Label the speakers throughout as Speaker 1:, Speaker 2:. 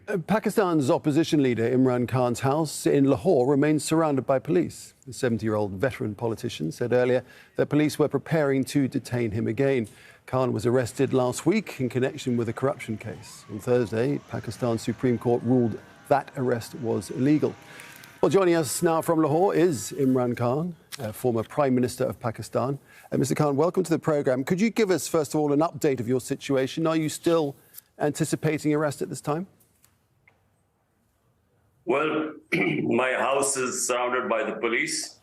Speaker 1: Pakistan's opposition leader Imran Khan's house in Lahore remains surrounded by police. The 70-year-old veteran politician said earlier that police were preparing to detain him again. Khan was arrested last week in connection with a corruption case. On Thursday, Pakistan's Supreme Court ruled that arrest was illegal. Well, joining us now from Lahore is Imran Khan, former Prime Minister of Pakistan. Mr. Khan, welcome to the programme. Could you give us, first of all, an update of your situation? Are you still anticipating arrest at this time?
Speaker 2: Well, my house is surrounded by the police.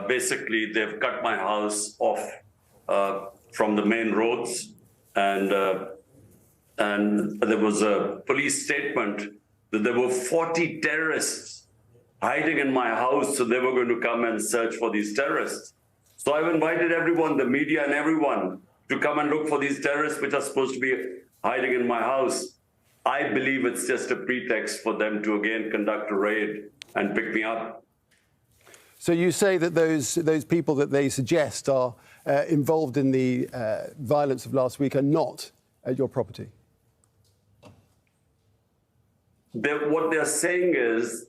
Speaker 2: Basically, they've cut my house off from the main roads, and there was a police statement that there were 40 terrorists hiding in my house, so they were going to come and search for these terrorists. So I've invited everyone, the media and everyone, to come and look for these terrorists which are supposed to be hiding in my house. I believe it's just a pretext for them to again conduct a raid and pick me up.
Speaker 1: So you say that those people that they suggest are involved in the violence of last week are not at your property?
Speaker 2: What they're saying is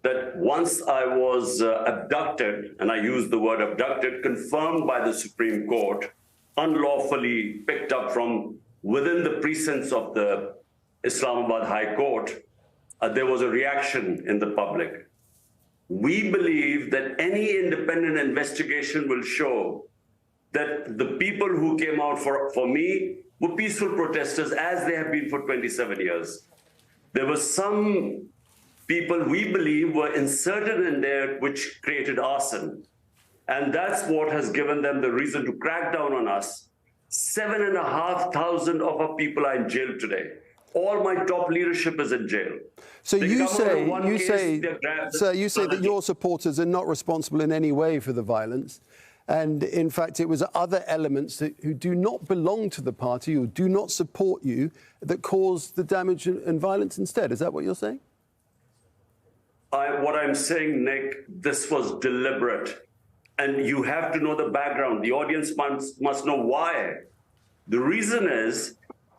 Speaker 2: that once I was abducted, and I use the word abducted, confirmed by the Supreme Court, unlawfully picked up from within the precincts of the Islamabad High Court, there was a reaction in the public. We believe that any independent investigation will show that the people who came out for me were peaceful protesters, as they have been for 27 years. There were some people we believe were inserted in there which created arson. And that's what has given them the reason to crack down on us. 7,500 of our people are in jail today. All my top leadership is in jail.
Speaker 1: So you say that your supporters are not responsible in any way for the violence. And in fact, it was other elements who do not belong to the party or do not support you that caused the damage and violence instead. Is that what you're saying?
Speaker 2: What I'm saying, Nick, this was deliberate. And you have to know the background. The audience must know why. The reason is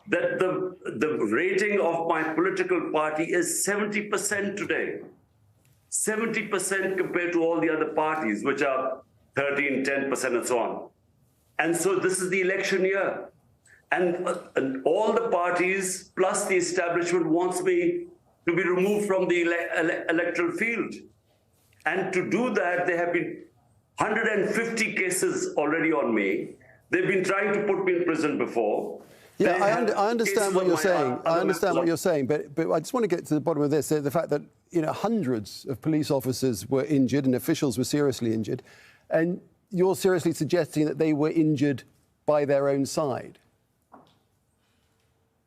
Speaker 2: that the rating of my political party is 70% today. 70% compared to all the other parties, which are 13, 10% and so on. And so this is the election year. And all the parties plus the establishment wants me to be removed from the electoral field. And to do that, there have been 150 cases already on me. They've been trying to put me in prison before.
Speaker 1: Yeah, I understand what you're saying. I understand what you're saying, but I just want to get to the bottom of this, the fact that, you know, hundreds of police officers were injured and officials were seriously injured, and you're seriously suggesting that they were injured by their own side.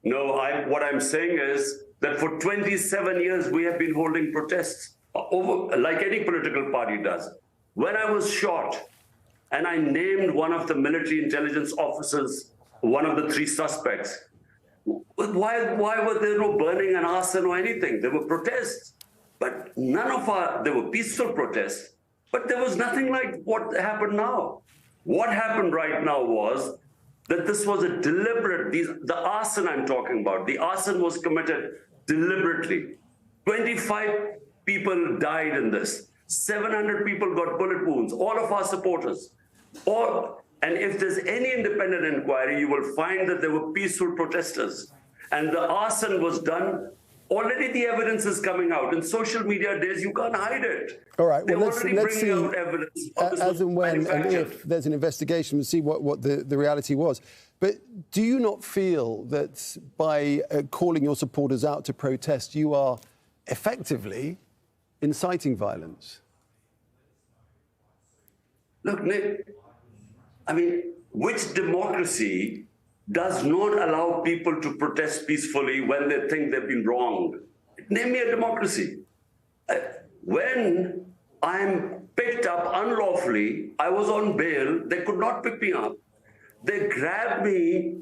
Speaker 2: No, what I'm saying is that for 27 years we have been holding protests over, like any political party does. When I was shot and I named one of the military intelligence officers one of the three suspects, why were there no burning and arson or anything? There were protests, but there were peaceful protests, but there was nothing like what happened now. What happened right now was that this was a deliberate, the arson I'm talking about, the arson was committed deliberately. 25 people died in this. 700 people got bullet wounds, all of our supporters. And if there's any independent inquiry, you will find that there were peaceful protesters. And the arson was done. Already the evidence is coming out. In social media days, you can't hide it.
Speaker 1: All right, well, let's see,
Speaker 2: out evidence
Speaker 1: as and when and if there's an investigation, we'll see what the reality was. But do you not feel that by calling your supporters out to protest, you are effectively inciting violence?
Speaker 2: Look, Nick, I mean, which democracy does not allow people to protest peacefully when they think they've been wronged? Name me a democracy. When I'm picked up unlawfully, I was on bail, they could not pick me up. They grabbed me,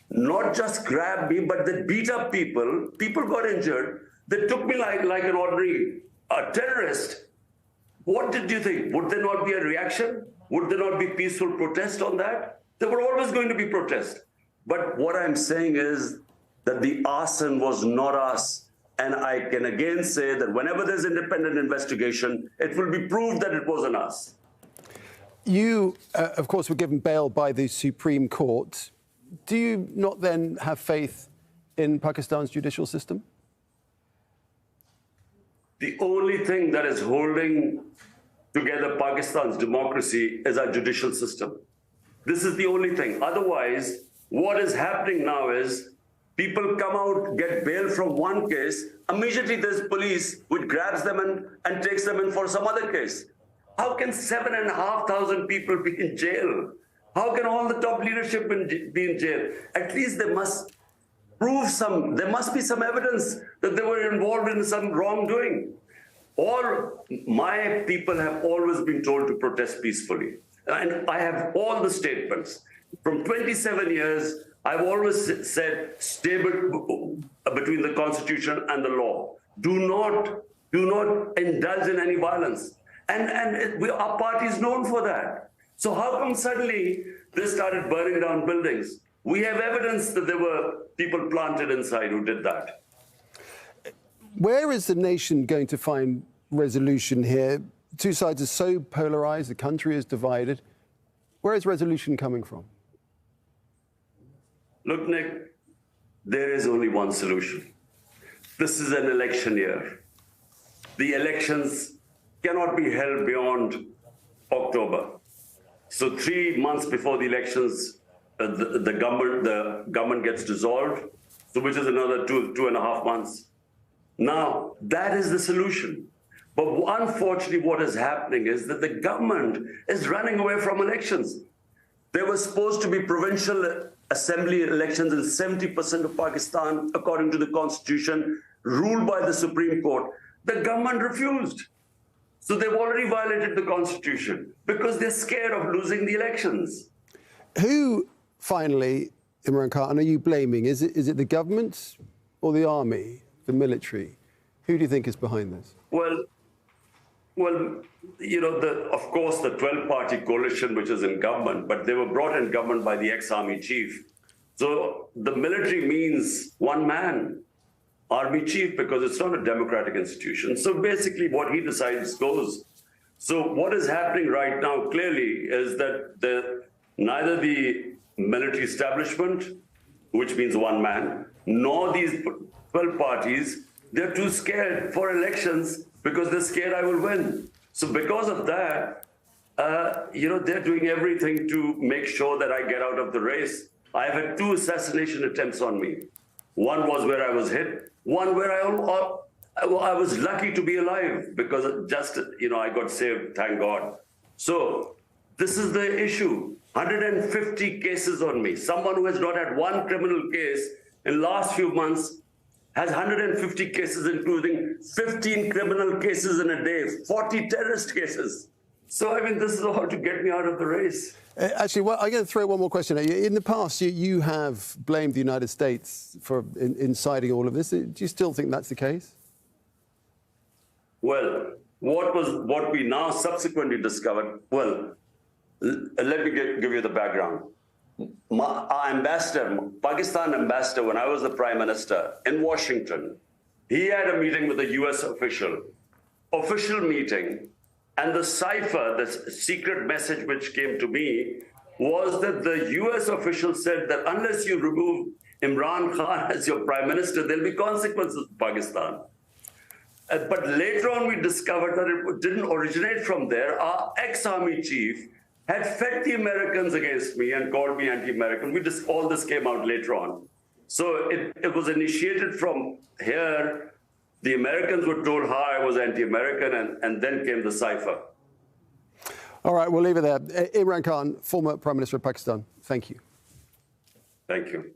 Speaker 2: not just grabbed me, but they beat up people. People got injured. They took me like an ordinary terrorist. What did you think? Would there not be a reaction? Would there not be peaceful protest on that? There were always going to be protests. But what I'm saying is that the arson was not us. And I can again say that whenever there's independent investigation, it will be proved that it wasn't us.
Speaker 1: You, of course, were given bail by the Supreme Court. Do you not then have faith in Pakistan's judicial system?
Speaker 2: The only thing that is holding together Pakistan's democracy is our judicial system. This is the only thing. Otherwise, what is happening now is people come out, get bail from one case, immediately there's police which grabs them and takes them in for some other case. How can 7,500 people be in jail? How can all the top leadership be in jail? At least they must prove there must be some evidence that they were involved in some wrongdoing. All my people have always been told to protest peacefully. And I have all the statements. From 27 years, I've always said, stay between the Constitution and the law. Do not indulge in any violence. And our party is known for that. So how come suddenly they started burning down buildings? We have evidence that there were people planted inside who did that.
Speaker 1: Where is the nation going to find resolution here? Two sides are so polarized, the country is divided. Where is resolution coming from?
Speaker 2: Look, Nick, there is only one solution. This is an election year. The elections cannot be held beyond October. So 3 months before the elections, the government gets dissolved, so which is another 2.5 months. Now, that is the solution. But unfortunately, what is happening is that the government is running away from elections. There were supposed to be provincial assembly elections in 70% of Pakistan, according to the constitution, ruled by the Supreme Court. The government refused. So they've already violated the constitution because they're scared of losing the elections.
Speaker 1: Who, finally, Imran Khan, are you blaming? Is it the government or the army, the military? Who do you think is behind this?
Speaker 2: Well, you know, of course, the 12-party coalition, which is in government, but they were brought in government by the ex-army chief. So the military means one man, army chief, because it's not a democratic institution. So basically what he decides goes. So what is happening right now clearly is that neither the military establishment, which means one man, nor these 12 parties, they're too scared for elections because they're scared I will win. So because of that, you know, they're doing everything to make sure that I get out of the race. I've had 2 assassination attempts on me. One was where I was hit, one where I was lucky to be alive because just, you know, I got saved, thank God. So this is the issue. 150 cases on me. Someone who has not had one criminal case in the last few months has 150 cases, including 15 criminal cases in a day, 40 terrorist cases. So, I mean, this is all to get me out of the race.
Speaker 1: Actually, well, I'm going to throw one more question at you. In the past, you have blamed the United States for inciting all of this. Do you still think that's the case?
Speaker 2: Well, what we now subsequently discovered, well, let me give you the background. Our ambassador, Pakistan ambassador, when I was the prime minister in Washington, he had a meeting with a US official meeting, and the cipher, the secret message which came to me was that the US official said that unless you remove Imran Khan as your prime minister, there'll be consequences for Pakistan. But later on, we discovered that it didn't originate from there. Our ex-army chief had fed the Americans against me and called me anti-American. All this came out later on. So it was initiated from here. The Americans were told how I was anti-American, and then came the cipher.
Speaker 1: All right, we'll leave it there. Imran Khan, former Prime Minister of Pakistan, thank you.
Speaker 2: Thank you.